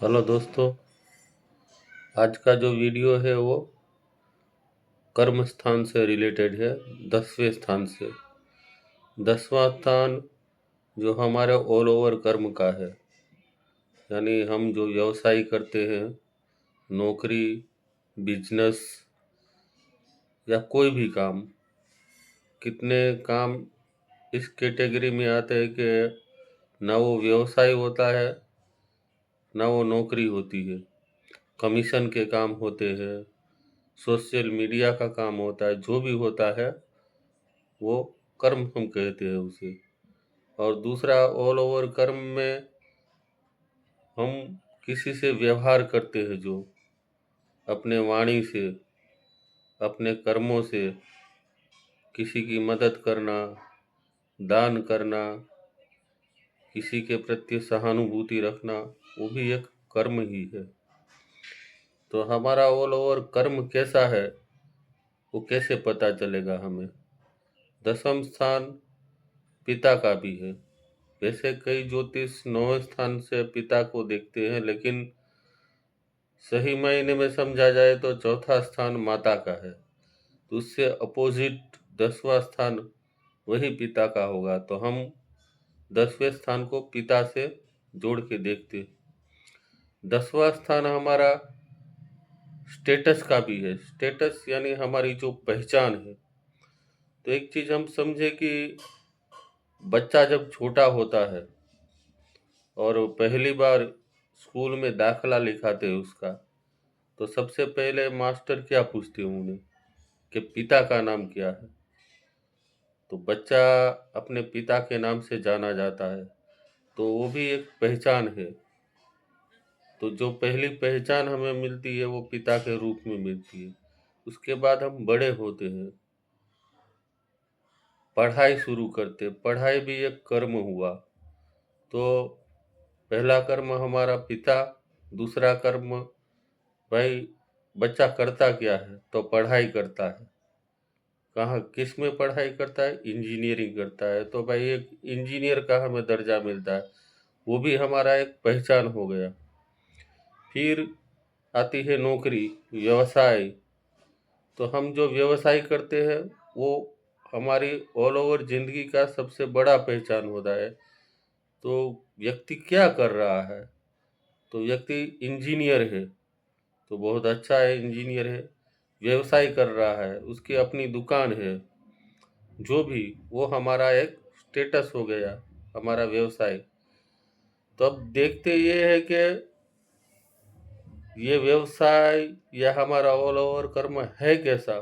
Hello दोस्तों, आज का जो वीडियो है वो कर्म स्थान से रिलेटेड है। 10वें स्थान से। 10वां स्थान जो हमारे ऑल ओवर कर्म का है, यानी हम जो व्यवसाय करते हैं, नौकरी, बिजनेस या कोई भी काम, कितने काम इस कैटेगरी में आते हैं कि ना वो व्यवसाय होता है ना वो नौकरी होती है। कमीशन के काम होते हैं, सोशल मीडिया का काम होता है, जो भी होता है वो कर्म हम कहते हैं उसे। और दूसरा ऑल ओवर कर्म में हम किसी से व्यवहार करते हैं, जो अपने वाणी से, अपने कर्मों से किसी की मदद करना, दान करना, किसी के प्रति सहानुभूति रखना, वो भी एक कर्म ही है। तो हमारा ऑल ओवर कर्म कैसा है वो कैसे पता चलेगा हमें? 10वां स्थान पिता का भी है। वैसे कई ज्योतिष 9वें स्थान से पिता को देखते हैं, लेकिन सही मायने में समझा जाए तो चौथा स्थान माता का है। तो उससे अपोजिट 10वां स्थान वही पिता का होगा। तो हम 10वें स्थान को पिता से जोड़ के देखते। 10वां स्थान हमारा स्टेटस का भी है। स्टेटस यानी हमारी जो पहचान है। तो एक चीज हम समझे कि बच्चा जब छोटा होता है और पहली बार स्कूल में दाखला लिखाते हैं उसका, तो सबसे पहले मास्टर क्या पूछते हैं उन्हें कि पिता का नाम क्या है। तो बच्चा अपने पिता के नाम से जाना जाता है, तो वो भी एक पहचान है। तो जो पहली पहचान हमें मिलती है वो पिता के रूप में मिलती है। उसके बाद हम बड़े होते हैं, पढ़ाई शुरू करते। पढ़ाई भी एक कर्म हुआ। तो पहला कर्म हमारा पिता, दूसरा कर्म भाई बच्चा करता क्या है, तो पढ़ाई करता है। कहाँ किस में पढ़ाई करता है? इंजीनियरिंग करता है। तो भाई एक इंजीनियर का हमें दर्जा मिलता है, वो भी हमारा एक पहचान हो गया। फिर आती है नौकरी, व्यवसाय। तो हम जो व्यवसाय करते हैं वो हमारी ऑल ओवर जिंदगी का सबसे बड़ा पहचान होता है। तो व्यक्ति क्या कर रहा है? तो व्यक्ति इंजीनियर है, तो बहुत अच्छा है, इंजीनियर है। व्यवसाय कर रहा है, उसकी अपनी दुकान है, जो भी, वो हमारा एक स्टेटस हो गया, हमारा व्यवसाय। तो अब देखते ये है कि ये व्यवसाय या हमारा ऑल ओवर कर्म है कैसा।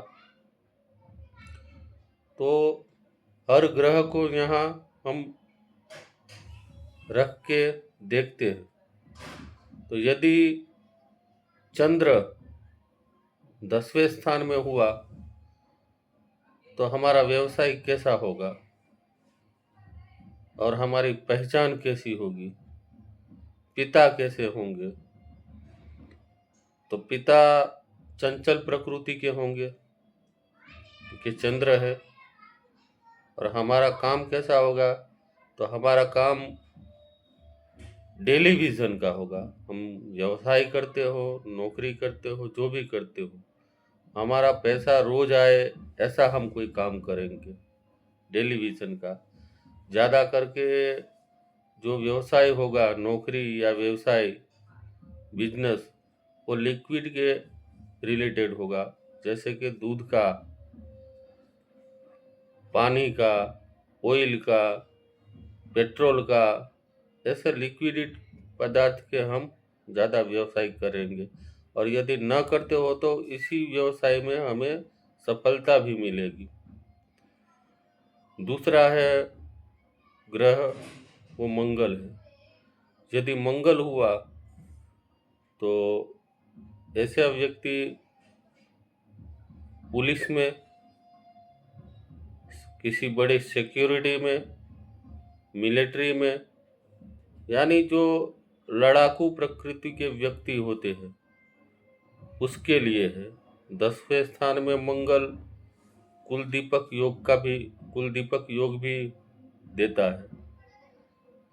तो हर ग्रह को यहाँ हम रख के देखते हैं। तो यदि चंद्र 10वें स्थान में हुआ तो हमारा व्यवसाय कैसा होगा और हमारी पहचान कैसी होगी, पिता कैसे होंगे। तो पिता चंचल प्रकृति के होंगे क्योंकि चंद्र है। और हमारा काम कैसा होगा? तो हमारा काम डेली विजन का होगा। हम व्यवसाय करते हो, नौकरी करते हो, जो भी करते हो, हमारा पैसा रोज आए ऐसा हम कोई काम करेंगे डेली विजन का। ज़्यादा करके जो व्यवसाय होगा, नौकरी या व्यवसाय, बिजनेस, वो लिक्विड के रिलेटेड होगा, जैसे कि दूध का, पानी का, ऑयल का, पेट्रोल का, ऐसे लिक्विड पदार्थ के हम ज़्यादा व्यवसाय करेंगे। और यदि न करते हो तो इसी व्यवसाय में हमें सफलता भी मिलेगी। दूसरा है ग्रह, वो मंगल है। यदि मंगल हुआ तो ऐसा व्यक्ति पुलिस में, किसी बड़े सिक्योरिटी में, मिलिट्री में, यानी जो लड़ाकू प्रकृति के व्यक्ति होते हैं उसके लिए है। 10वें स्थान में मंगल कुल दीपक योग भी देता है।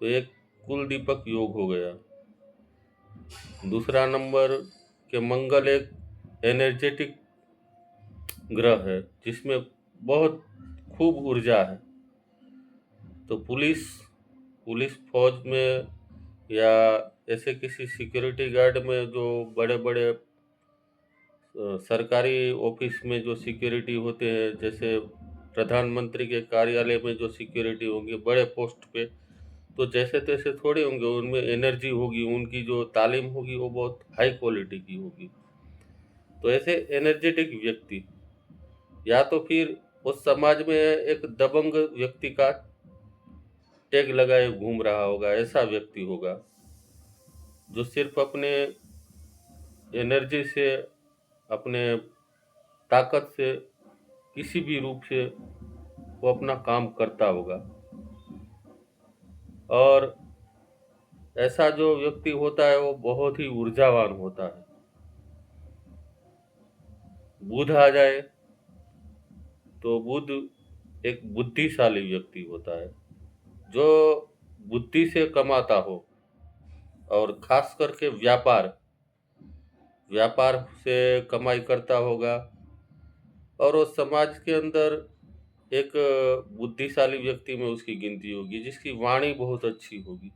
तो एक कुल दीपक योग हो गया। दूसरा नंबर के मंगल एक एनर्जेटिक ग्रह है जिसमें बहुत खूब ऊर्जा है। तो पुलिस पुलिस फौज में या ऐसे किसी सिक्योरिटी गार्ड में जो बड़े बड़े सरकारी ऑफिस में जो सिक्योरिटी होते हैं, जैसे प्रधानमंत्री के कार्यालय में जो सिक्योरिटी होंगे बड़े पोस्ट पे, तो जैसे तैसे थोड़े होंगे, उनमें एनर्जी होगी, उनकी जो तालीम होगी वो बहुत हाई क्वालिटी की होगी। तो ऐसे एनर्जेटिक व्यक्ति, या तो फिर उस समाज में एक दबंग व्यक्ति का टैग लगाए घूम रहा होगा, ऐसा व्यक्ति होगा जो सिर्फ अपने एनर्जी से, अपने ताकत से, किसी भी रूप से वो अपना काम करता होगा। और ऐसा जो व्यक्ति होता है वो बहुत ही ऊर्जावान होता है। बुध आ जाए तो बुध एक बुद्धिशाली व्यक्ति होता है जो बुद्धि से कमाता हो, और खास करके व्यापार व्यापार से कमाई करता होगा, और वो समाज के अंदर एक बुद्धिशाली व्यक्ति में उसकी गिनती होगी जिसकी वाणी बहुत अच्छी होगी।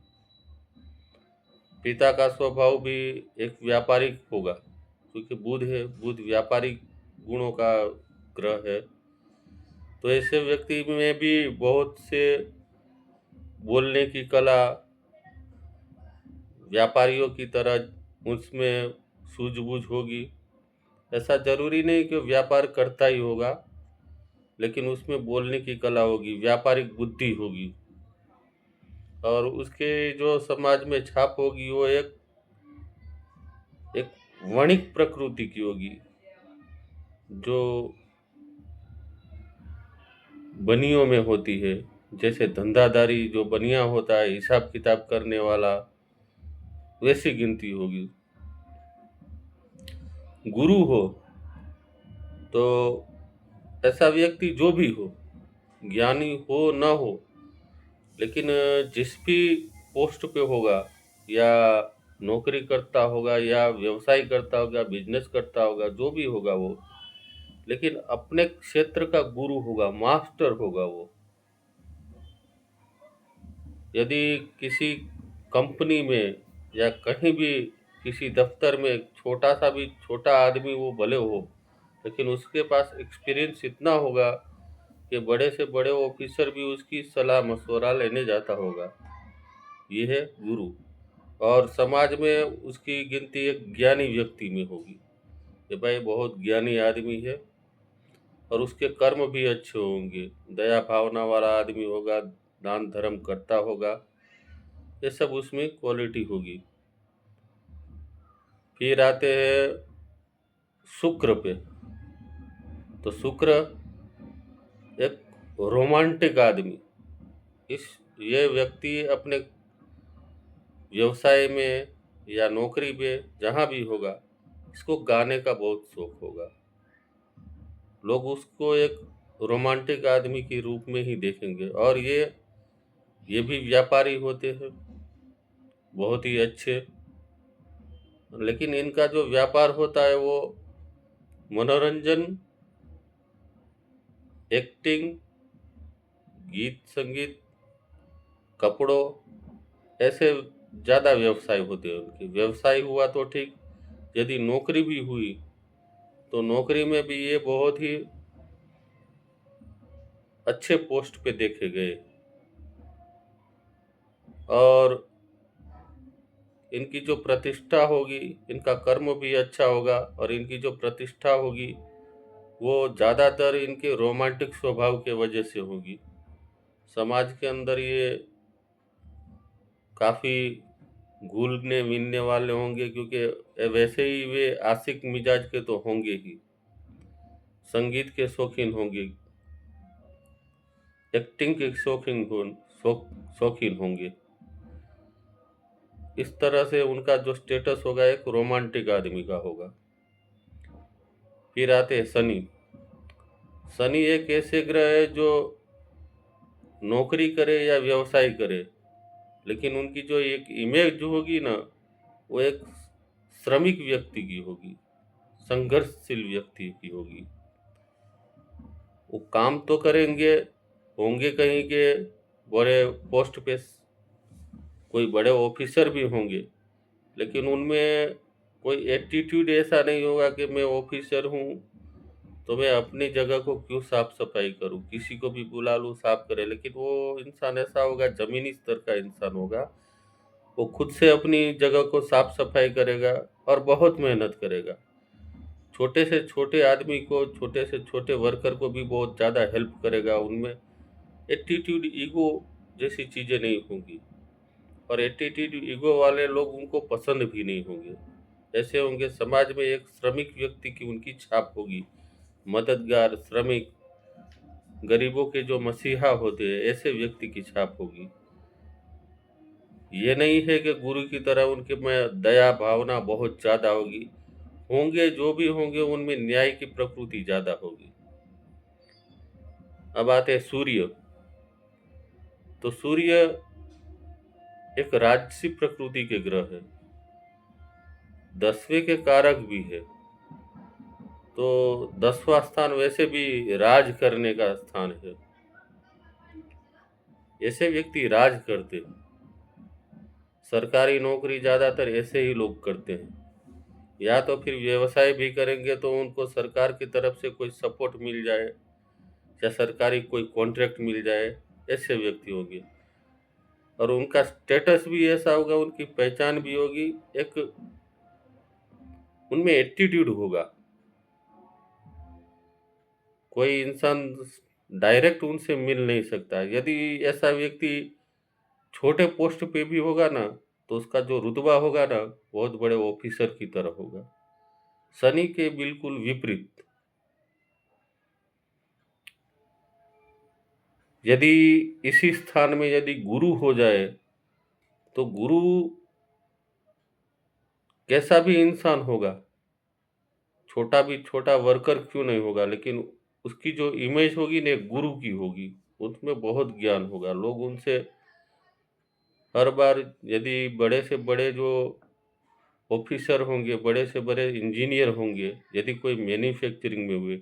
पिता का स्वभाव भी एक व्यापारिक होगा, क्योंकि बुध है, बुध व्यापारिक गुणों का ग्रह है। तो ऐसे व्यक्ति में भी बहुत से बोलने की कला, व्यापारियों की तरह उसमें सूझबूझ होगी। ऐसा जरूरी नहीं कि व्यापार करता ही होगा, लेकिन उसमें बोलने की कला होगी, व्यापारिक बुद्धि होगी, और उसके जो समाज में छाप होगी वो एक एक वणिक प्रकृति की होगी, जो बनियों में होती है। जैसे धंधादारी जो बनिया होता है, हिसाब किताब करने वाला, वैसी गिनती होगी। गुरु हो तो ऐसा व्यक्ति जो भी हो, ज्ञानी हो न हो, लेकिन जिस भी पोस्ट पे होगा, या नौकरी करता होगा, या व्यवसाय करता होगा, बिजनेस करता होगा, जो भी होगा वो, लेकिन अपने क्षेत्र का गुरु होगा, मास्टर होगा वो। यदि किसी कंपनी में या कहीं भी किसी दफ्तर में छोटा आदमी वो भले हो, लेकिन उसके पास एक्सपीरियंस इतना होगा कि बड़े से बड़े ऑफिसर भी उसकी सलाह मशवरा लेने जाता होगा। ये है गुरु। और समाज में उसकी गिनती एक ज्ञानी व्यक्ति में होगी कि भाई बहुत ज्ञानी आदमी है, और उसके कर्म भी अच्छे होंगे, दया भावना वाला आदमी होगा, दान धर्म करता होगा, ये सब उसमें क्वालिटी होगी। फिर आते हैं शुक्र पे। तो शुक्र एक रोमांटिक आदमी, इस ये व्यक्ति अपने व्यवसाय में या नौकरी पे जहाँ भी होगा, इसको गाने का बहुत शौक होगा। लोग उसको एक रोमांटिक आदमी के रूप में ही देखेंगे। और ये भी व्यापारी होते हैं, बहुत ही अच्छे, लेकिन इनका जो व्यापार होता है वो मनोरंजन, एक्टिंग, गीत संगीत, कपड़ों, ऐसे ज़्यादा व्यवसाय होते हैं उनके। व्यवसाय हुआ तो ठीक, यदि नौकरी भी हुई तो नौकरी में भी ये बहुत ही अच्छे पोस्ट पे देखे गए, और इनकी जो प्रतिष्ठा होगी, इनका कर्म भी अच्छा होगा, और इनकी जो प्रतिष्ठा होगी वो ज़्यादातर इनके रोमांटिक स्वभाव के वजह से होगी। समाज के अंदर ये काफ़ी घुलने मिलने वाले होंगे, क्योंकि वैसे ही वे आशिक मिजाज के तो होंगे ही, संगीत के शौकीन होंगे, एक्टिंग के शौकीन होंगे। इस तरह से उनका जो स्टेटस होगा एक रोमांटिक आदमी का होगा। फिर आते हैं शनि। शनि एक ऐसे ग्रह है जो नौकरी करे या व्यवसाय करे, लेकिन उनकी जो एक इमेज होगी ना, वो एक श्रमिक व्यक्ति की होगी, संघर्षशील व्यक्ति की होगी। वो काम तो करेंगे, होंगे कहीं के बड़े पोस्ट पे, कोई बड़े ऑफिसर भी होंगे, लेकिन उनमें कोई एटीट्यूड ऐसा नहीं होगा कि मैं ऑफिसर हूँ तो मैं अपनी जगह को क्यों साफ सफाई करूँ, किसी को भी बुला लूँ साफ करे। लेकिन वो इंसान ऐसा होगा, जमीनी स्तर का इंसान होगा, वो खुद से अपनी जगह को साफ सफाई करेगा और बहुत मेहनत करेगा। छोटे से छोटे आदमी को, छोटे से छोटे वर्कर को भी बहुत ज़्यादा हेल्प करेगा। उनमें एटीट्यूड, ईगो जैसी चीज़ें नहीं होंगी, और एटीट्यूड ईगो वाले लोग उनको पसंद भी नहीं होंगे। ऐसे होंगे समाज में एक श्रमिक व्यक्ति की उनकी छाप होगी, मददगार, श्रमिक, गरीबों के जो मसीहा होते हैं, ऐसे व्यक्ति की छाप होगी। ये नहीं है कि गुरु की तरह उनके में दया भावना बहुत ज़्यादा होगी। होंगे, जो भी होंगे उनमें न्याय की प्रकृति ज़्यादा होगी। अब आते हैं सूर्य। तो सूर्य एक राजसी प्रकृति के ग्रह है, 10वें के कारक भी है। तो 10वां स्थान वैसे भी राज करने का स्थान है। ऐसे व्यक्ति राज करते हैं। सरकारी नौकरी ज़्यादातर ऐसे ही लोग करते हैं, या तो फिर व्यवसाय भी करेंगे तो उनको सरकार की तरफ से कोई सपोर्ट मिल जाए या सरकारी कोई कॉन्ट्रैक्ट मिल जाए, ऐसे व्यक्ति होंगे। और उनका स्टेटस भी ऐसा होगा, उनकी पहचान भी होगी, एक उनमें एटीट्यूड होगा। कोई इंसान डायरेक्ट उनसे मिल नहीं सकता। यदि ऐसा व्यक्ति छोटे पोस्ट पे भी होगा ना, तो उसका जो रुतबा होगा ना, बहुत बड़े ऑफिसर की तरह होगा। शनि के बिल्कुल विपरीत, यदि इसी स्थान में यदि गुरु हो जाए, तो गुरु कैसा भी इंसान होगा, छोटा भी छोटा वर्कर क्यों नहीं होगा, लेकिन उसकी जो इमेज होगी ना, गुरु की होगी। उसमें बहुत ज्ञान होगा। लोग उनसे हर बार, यदि बड़े से बड़े जो ऑफिसर होंगे, बड़े से बड़े इंजीनियर होंगे, यदि कोई मैन्युफैक्चरिंग में हुए,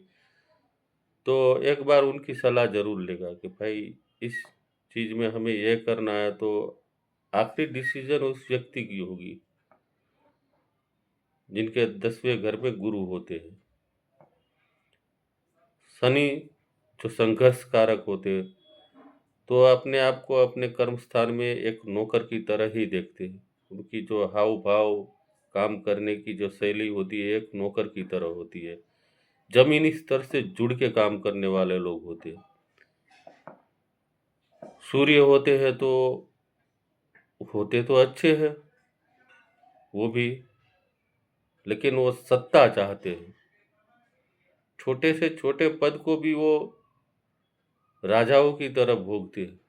तो एक बार उनकी सलाह जरूर लेगा कि भाई इस चीज़ में हमें यह करना है। तो आखिरी डिसीजन उस व्यक्ति की होगी जिनके 10वें घर में गुरु होते हैं। शनि जो संघर्ष कारक होते हैं, तो अपने आप को अपने कर्म स्थान में एक नौकर की तरह ही देखते हैं। उनकी जो हाव भाव, काम करने की जो शैली होती है, एक नौकर की तरह होती है। जमीनी स्तर से जुड़ के काम करने वाले लोग होते हैं। सूर्य होते हैं तो होते तो अच्छे हैं वो भी, लेकिन वो सत्ता चाहते हैं। छोटे से छोटे पद को भी वो राजाओं की तरह भोगते हैं।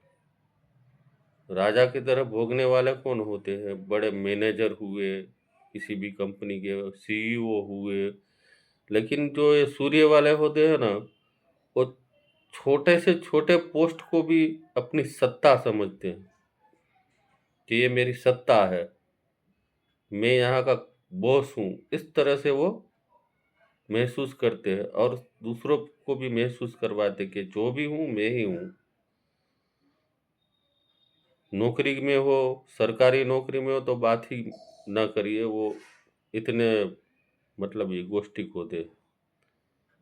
राजा की तरह भोगने वाले कौन होते हैं? बड़े मैनेजर हुए, किसी भी कंपनी के सीईओ हुए। लेकिन जो ये सूर्य वाले होते हैं ना, वो छोटे से छोटे पोस्ट को भी अपनी सत्ता समझते हैं कि ये मेरी सत्ता है, मैं यहाँ का बॉस हूँ। इस तरह से वो महसूस करते हैं और दूसरों को भी महसूस करवाते कि जो भी हूँ मैं ही हूँ। नौकरी में हो, सरकारी नौकरी में हो तो बात ही ना करिए। वो इतने मतलब ईगोइस्टिक होते हैं,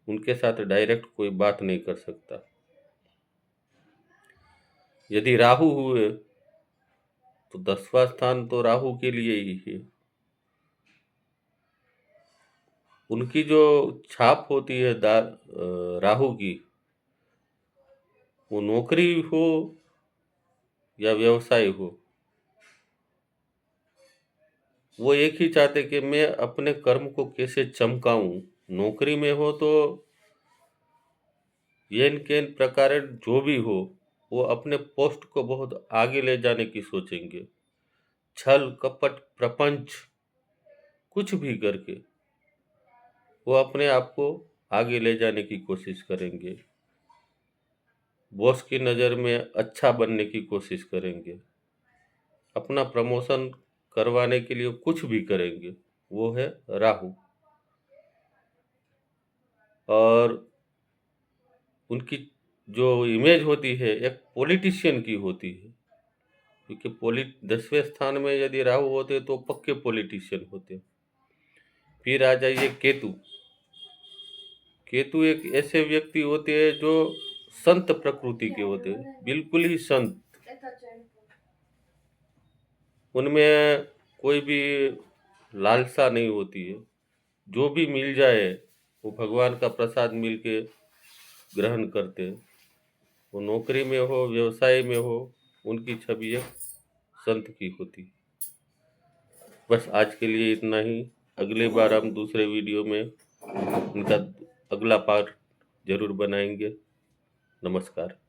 उनके साथ डायरेक्ट कोई बात नहीं कर सकता। यदि राहु हुए तो 10वां स्थान तो राहु के लिए ही है। उनकी जो छाप होती है राहु की, वो नौकरी हो या व्यवसाय हो, वो एक ही चाहते कि मैं अपने कर्म को कैसे चमकाऊं। नौकरी में हो तो येन केन प्रकार जो भी हो, वो अपने पोस्ट को बहुत आगे ले जाने की सोचेंगे। छल कपट प्रपंच कुछ भी करके वो अपने आप को आगे ले जाने की कोशिश करेंगे। बॉस की नज़र में अच्छा बनने की कोशिश करेंगे। अपना प्रमोशन करवाने के लिए कुछ भी करेंगे। वो है राहु। और उनकी जो इमेज होती है एक पॉलिटिशियन की होती है, क्योंकि 10वें स्थान में यदि राहु होते तो पक्के पॉलिटिशियन होते। फिर आ जाइए केतु। केतु एक ऐसे व्यक्ति होते हैं जो संत प्रकृति के होते हैं, बिल्कुल ही संत। उनमें कोई भी लालसा नहीं होती है, जो भी मिल जाए वो भगवान का प्रसाद मिल के ग्रहण करते हैं। वो नौकरी में हो, व्यवसाय में हो, उनकी छवि एक संत की होती। बस आज के लिए इतना ही। अगली बार हम दूसरे वीडियो में उनका अगला पार्ट जरूर बनाएंगे। नमस्कार।